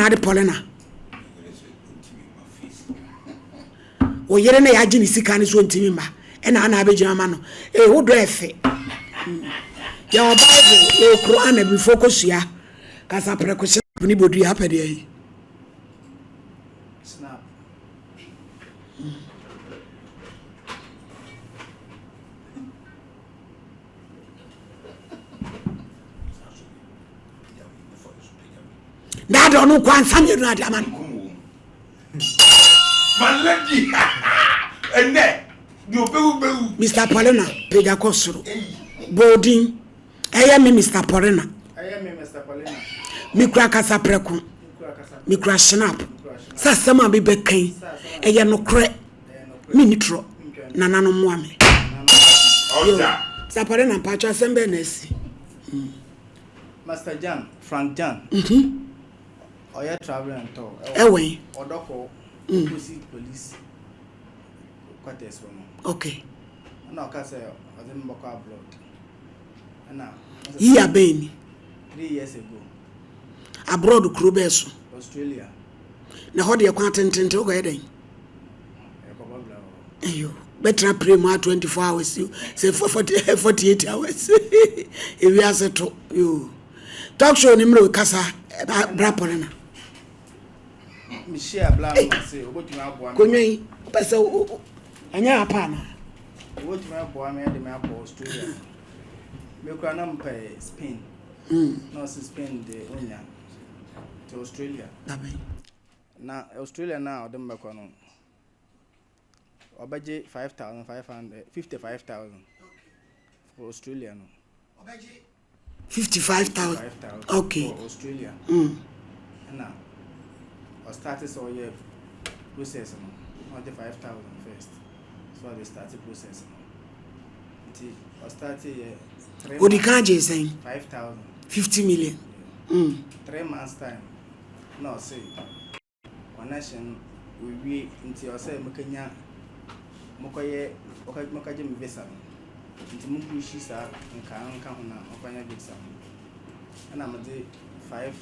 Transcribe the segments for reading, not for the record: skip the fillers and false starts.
Nade Paulina. O yere na ya gini sika ni so ntimi ma. E na na abegina ma no. Wo do efe. Ya Bible, ya Quran e bi focus ya. Kasa prekosi ni bodu ya pede yi. Snap. Dad onu kwan samye na da man. Maladi. Ene. You bewu. Mr. Paulina, pega kosoro. Boarding. Eye me Mr. Paulina. Eye me Mr. Paulina. Mi kura kasa preku. Mi kura snap. Sa sama bi bekan. Eye no kre. Mi nitro. Nana no mo ame. Oja. Mr. Paulina pacha sembe na si. Master John, Frank John. Oya traveling to. Ewe. Odoko. Police. Quarters from. Okay. Na o ka say o dem boko abroad. Na. Year beni. 3 years ago. Abroad kuro beso. Australia. Na ho de kwa tentente o go eden. Ayo. Better pray more 24 hours. You say 48 hours. If you ask to you. Talk show ni mro kasa bra Paulina. Mi share bla ma say obotuma aboa. Konwen pese anya apa na. Obotuma aboa me de me abo Australia. Me kwa na mpa Spain. No Spain de onya to Australia. Dabe. Na Australia na odem be kwa no. Obaje 55,000 for Australia no. Obaje 55,000. Okay. For Australia. Na I started so year process no. Not the 5,000 first. So they started process no. Until I started 3 What the can't saying 5,000. 50 million. 3 months time. No say one nation we until I say mukanya mokoye okaje me visa nti mu bushi sa nka ho na okanya visa na me de 5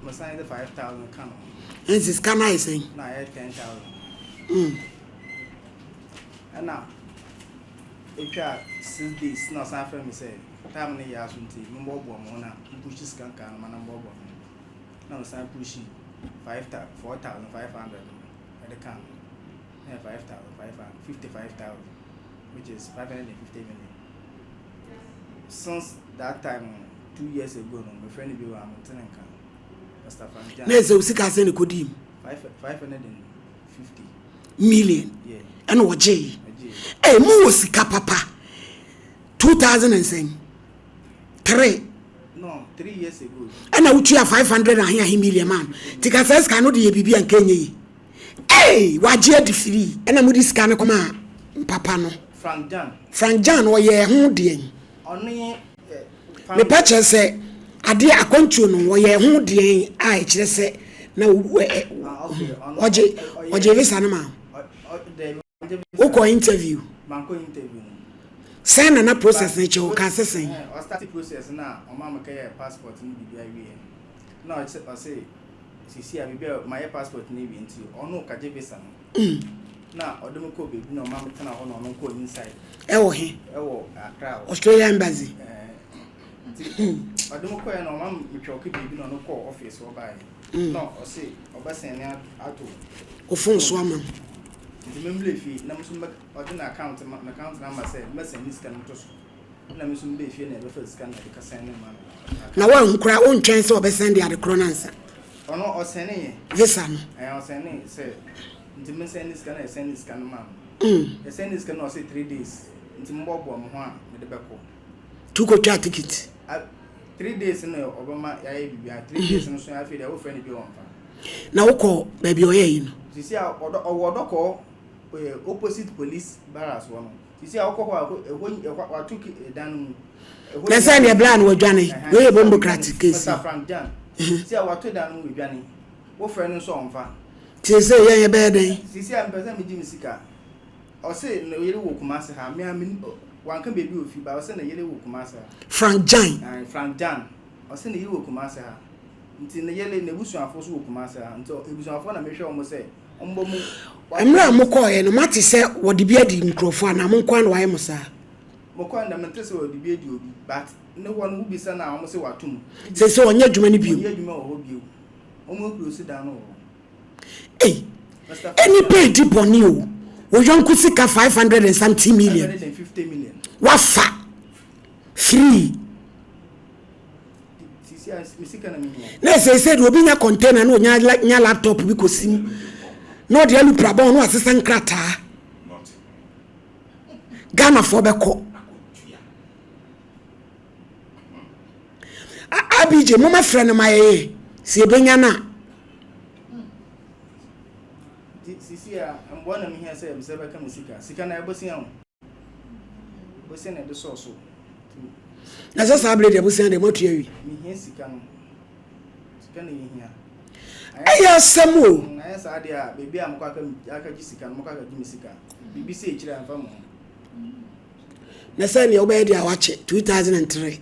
mo sign the 5,000 kan And this can I saying na 10,000 na ekwa 6 days na sa fa me say time na ya so nti mo bobo mo na bushi scan kan na bobo na sa bushi 4,500 at the can 55,000, which is 550 million. Since that time, 2 years ago, my friend be wa Mountain can. Mr. Frank. Neze usika se ni kodim 550 million. Yeah. And oje. Eh mu osika papa 2003. No, 3 years ago. And I would 500 and here million man. Tika says cannot the bibi and Kenya. Hey, waje de free. And I'm this can come papa no. Frank John o ye hu de. Only me pache say ade akontu no wo ye hu de a kire say na oje visa no ma. Woko interview. Manko interview. Send na process na che o ka sesen. I start the process na o ma make passport ni bibia wie. Na I say see my passport ni bi nti ono kaje visa no na odem ko bebi na ma meta na ho no ko inside Ewo he Accra Australia embassy odem ko ya na ma metwa ko bebi no ko office wo bai no o say obasen ni ato o phone so am nti memble fi na mso odem account number say mesen ni scan to so na mso mbe fi na be fa scan na ka send ni ma na wa nkura o ntwen se obesend ya de kronansa ono o sene visa no o sene say nti me send this scan ma e send this scan o say 3 days nti mbobo mo ho a me de beko tu ko twa ticket 3 days no obama ya ye bibia 3 days no so ya fe de wo friend bi won fa na woko baby o ye no sisi a odoko opposite police barracks wo no sisi a woko ho wa took dan na say ne plan wo dwane we ye democratic case Mr. Frank John sisi a wato dan wo dwane wo friend so on fa ti say ye be den sisi a mpesa me jimi sika o say na yele wo kumase ha me wanka baby ofi ba o say na yele wo kumase ha Frank John o say na yele wo kumase ha nti ne yele ne busuafo so Kumase nti busuafo na mehwe omo se ombo mu emra mokọ ye no mate se wode bi adi nkrofo na monkwa na waye musa mokọ na mente se wode bi adi obi but ne won ubi se na omo se watum se onye adwuma ni bio onye adwuma wo bio omo close down no any pay di boni o yonku sika 500 and something million 150 million wafa free na say obi nya container no nya laptop bi kosim no de alu prabon no asesa nkrata Ghana for beko abije mama friend my si ebenya na sisi a mbona mi hia say me sebe ka sika na ebosia ho bosia na de so na so sabre de bosia de motu awi mi hia sika na hia aya samu na ya sa dia bebi am kwa aka ji sika mo kwa ga ji sika bibi se kire anfa mo na say ne obey dia wache 2003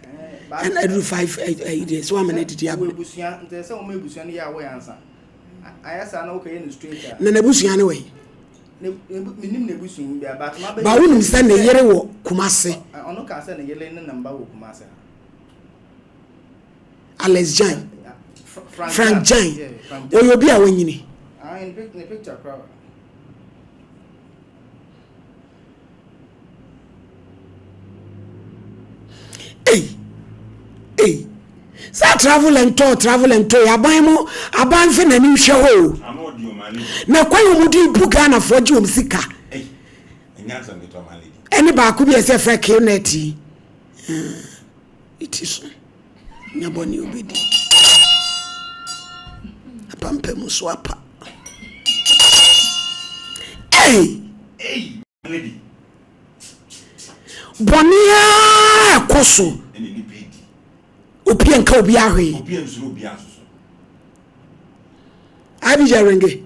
and I do 5 days so am na didi abo busia nte se mo busia ne ya wo yansa aya sa na wo kay no straight na busia ne we minim na busuin bia but ma ba wonu se ne yere wo Kumase ono ka se ne yele ne namba wo Kumase Alex Jan Frank Jan oyo bi a wanyini in picture crowd sa travel and tour aban mo aban fe na ni hwe ho na kwayo mudi buga na foji o msika enyanza ngeto malidi eni ba ku bi ese fra kineti it is nyaboni obedi apampe muswapa malidi bonia koso eni ni pedi opia nka obi ahwe opia nsuro obi asoso abija renge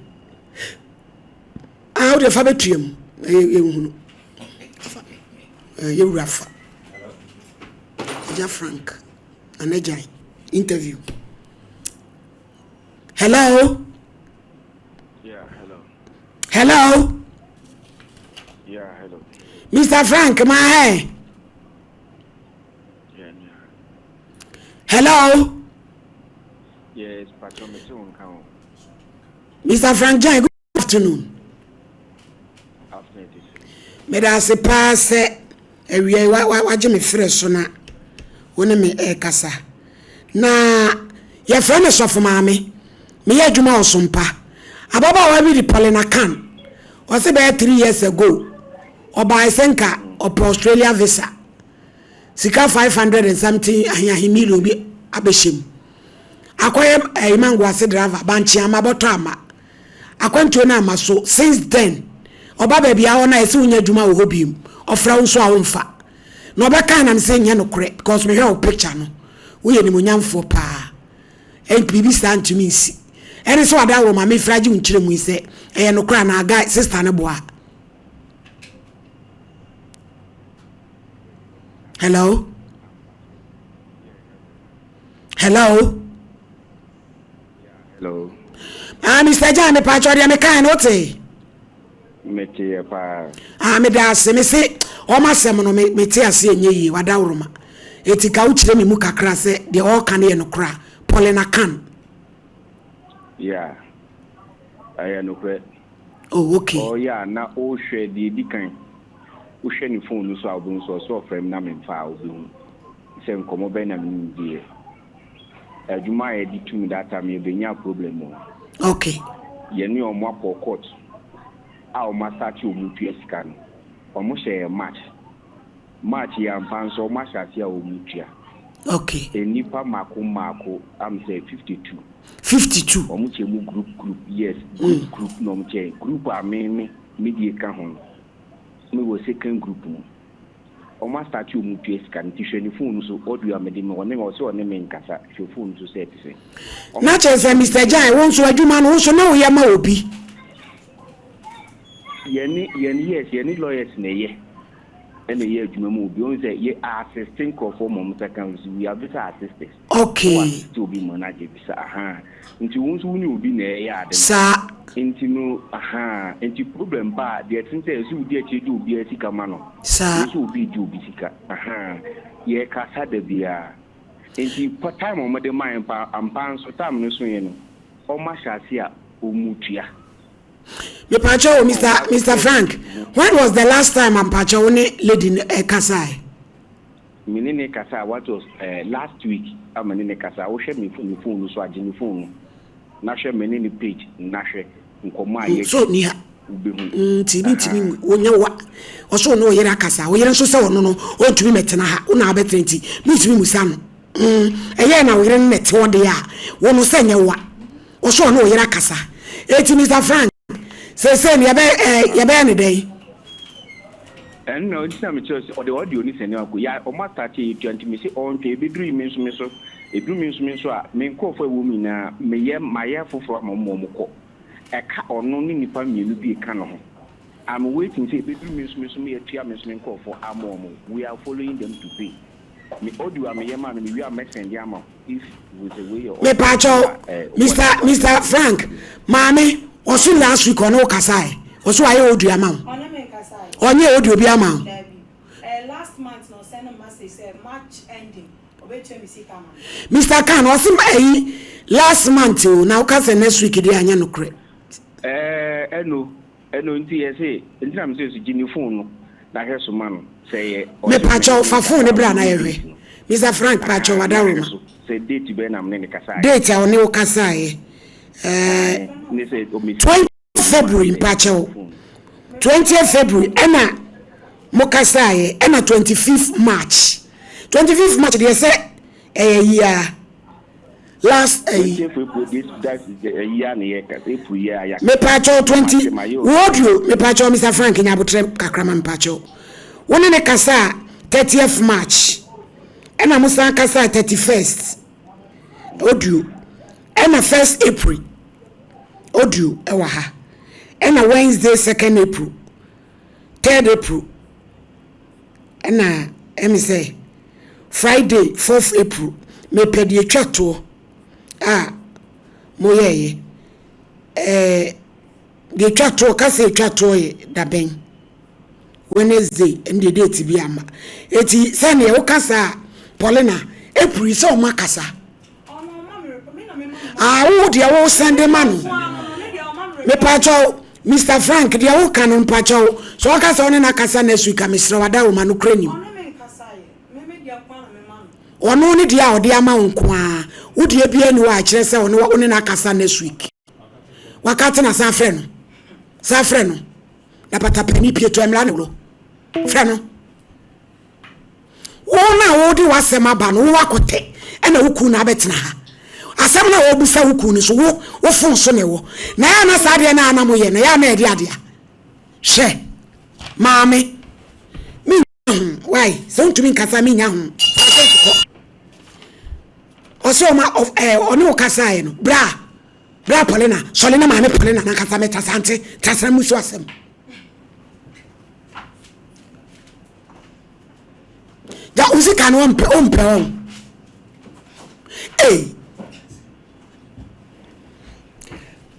a o de fa betuam ehunu ye wurafa ja Frank anajai interview hello yeah hello Mr. Frank my hey hello yes patron me tun kan Mr. Frank Jan good afternoon me da se passe ewie waje me fresh na woni me kasa na ye friend sofo maame me ye adwuma osompa ababa wa bi di Paulina kan o se be 3 years ago oba isenka op Australia visa sika 500 and something ahimilo bi abeshim akoye imango ase driver banchi amaboto ama akwanto na amaso since then oba ba bia wona ese unya dwuma wo hobiem ofra wo so awomfa no obeka na nse nya no kore because me hear picture no wo ye ni munyamfo pa bibi stand to me si ene so ada wo ma me fraji unchire mu ise eye no kora na guy sister ne boa hello Mr. Jan me pa chori me kan no te meti pa me da se me se o ma sem no me te ase enye yi wada woroma etika u kire me mu kakra se de o kan ye no kra Paulina kan yeah aya no kre oh okay oh yeah na o hwe di dikan o hwe ni phone so abun so frame na me fa obi se nkomo be na me die adwuma e di tumi data me be nya problem o okay ye ni o mo apo court a o ma start o mu tua sika no o mo share match ya mpanso o ma share a o mu tua okay enipa mako am say 52 o mu che mu group yes group no mu che group a me die ka ho me go second group no o ma start o mu tua sika no tihwe ni phone so audio amede me wona o se o ne me nkasa tihwe phone so set se na che Mr. Jan won so adwuma no so na wo ya ma obi yeni lawyers na ye and a year Jumu beyond say ye assisting for mom seconds. We are visa assistants. Okay. To be manager visa. Into ones who knew be near yard. Sir. Into no into problem bad. The thing says you dear to do be a sika mano. Sir. This will be do be sika. Ye casa de bia. Into part time on the mind and pants for time no swing. Or Mashasia or Mutia. Mr. Frank, when was the last time Ampacho lady Kasai? Minine Kasa, what was last week? I'm in Kasa, I share me phone, so I didn't phone. Nasha Menini page, Nasha, so near Timmy, when you also know Yerakasa, we are so no, or to be met in a betting, Miss Musan. Again, I will met one day, one will send you what. Also know Yerakasa. It's Mr. Frank. Say, you bear day. And no, it's not church or the audio is an uncle. Ya, or must touch 20 minutes on to be dream means so. A blue means may call for a woman, may my air for Momoko. A cat or no need family will be a canon. I'm waiting to be blue means me a tear means call for our mom. We are following them to pay. Me audio, me man, we are messing Yama if with the way of. Me Pacho, Mr. Frank, Mammy. Also last week on Okasai. Also I owed you amount. On your audio be amount. Last month no send a message say March ending. Mr. Khan also last month now case next week dey anya no kre. Eno nti say ntinam say gini phone na heso man say me pacho fa phone e bra na yehwe. Mr. Frank pacho wadawo. Say date be na me ne kasa. Date a one Okasai. 20 February pacho 20th February ena mokasaye ena 25th March they say year last year me pacho 20 wodro me pacho Mr. Frank nyabotre kakrama me pacho wona ne kasa 30th March ena musa kasa 31st odu ena 1st April audio ewa ha ena Wednesday 2nd April 3rd April ena say Friday 4th April me pedi etwato moyeye de etwato kase etwato ye da ben Wednesday and the date bi ama eti sane e wokasa Paulina April so makasa wo dia wo sende manu me pacho Mr. Frank dia wo kanu pacho so akasa one na kasa next week amesra wada wo manu krani ono ni dia odi ama nko a wo dia bia ni wa kire se one na kasa next week wakati na sa freno na patapani pieto emla ne wo freno wona wo di wasema ba no wakote ena wo ku na betena ha asem na wo busa wuku ni so wo fon so ne wo na ya na sa de na anamo ye na ya na edi ade a hwe maame mi why so ntumi nkasa mi nya ho oso ma of oni okasa ye no bra Paulina so le na maame Paulina na kasa meta sante tasra musu asem ja uzika no ompe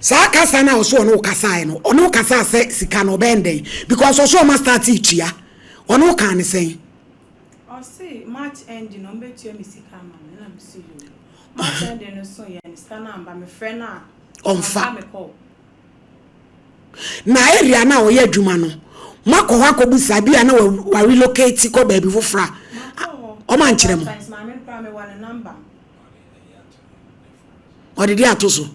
Saka sana oso no kasa no ono kasa se sika no bende because oso ma start ichia ono kan say o say March end no betu mi sika ma na me see you March end no so ye stand amba me friend na onfa na area na oye adwuma no mako hako busa bia na wa relocate ko ba bi fofra o man kire mo o de dia to so